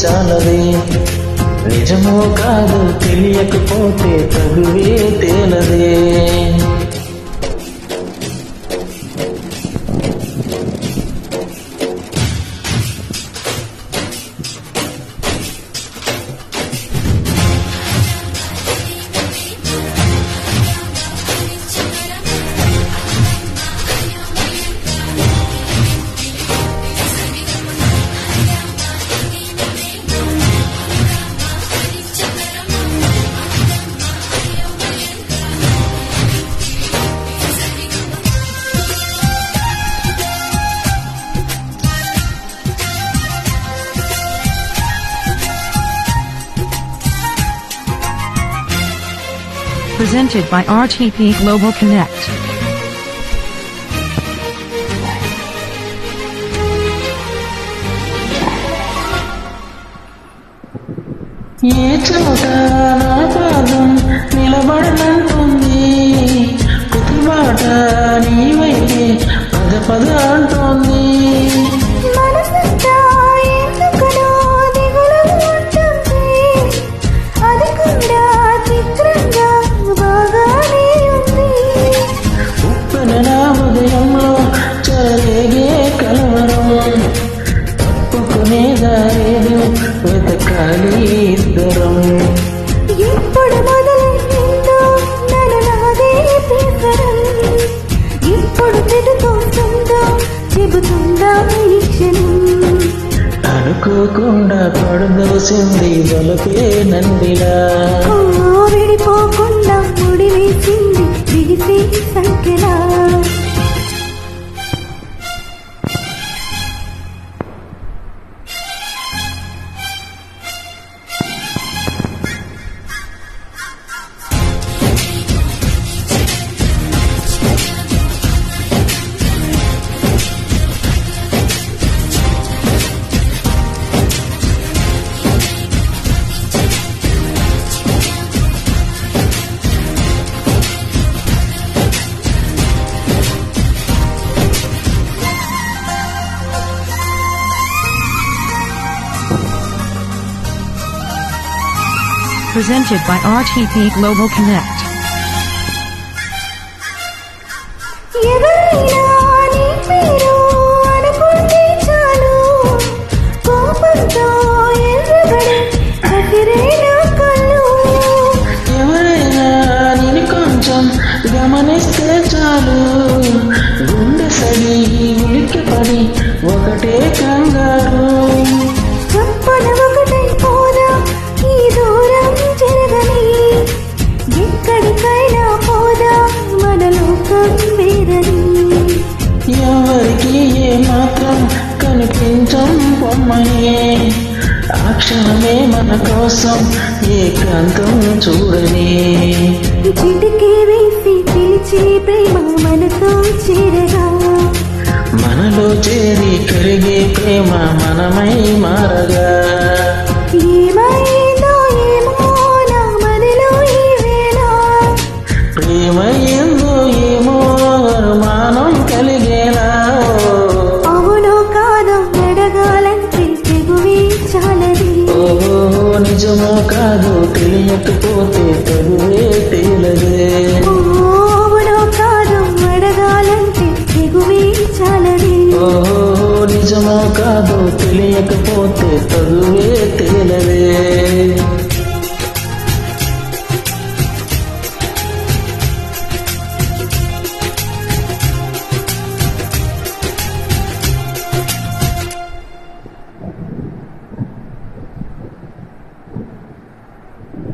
చాలదే. నిజమో కాదు తెలియకపోతే తగువే తేలదే. Presented by RTP Global Connect. ఏ చోట నా పాదం నిలబడనంటుంది, ప్రతిమాట నీవైతే పద పద అంటోంది. ఉప్పెన నా ఉదయంలో చెలరేగే కలవరం, తప్పుకునే దారేదు వెతకాలి ఇద్దరం. ఎప్పుడు మొదలైందో నన్ను నాదే ప్రేసరం, ఇప్పుడు పెట్టుకుంటుందో చెబుతుందా ఈ క్షణం. అనుకోకుండా పడదోసింది బలపే నందిలా, విడిపోకుండా ముడి వేసింది బిగిసి సంఖ్యలా. Presented by RTP Global Connect. ఎవరైనా నీ పేరు అనుకుంటే చాలు, కోపంతో ఎర్రబడి కసిరేనా కళ్ళు. ఎవరైనా నేను కొంచెం గమనిస్తే చాలు, గుండె సడి ఉలిక్కిపడి ఒకటే కంగారు. చెప్పన ఒకటై పోదా ఈ దూరం జరగని, ఎక్కడికైనా పోదా మన లోకం వేరని. ఎవరికి ఏ మాత్రం కనిపించం పొమ్మని, ఆ క్షణమే మన కోసం ఏకాంతం చూడని. చిటికే వేసి పిలిచి ప్రేమ మనతో చేరగా, మనలో చేరి కరిగే ప్రేమ మనమై మారగా. ఏమైందో ఏమో నా మనలో ఈ వేళ, ప్రేమ ఏందో ఏమో అనుమానం కలిగేలా. అవునో కాదో అడగాలంటే తెగువే చాలది. ఓహో నిజమో కాదు తెలియకపోతే తగువే తేలదే. అవునో కాదో అడగాలంటే తెగువే చాలది. ఓహో నిజమో కాదు తెలియకపోతే తగువే తేలదే.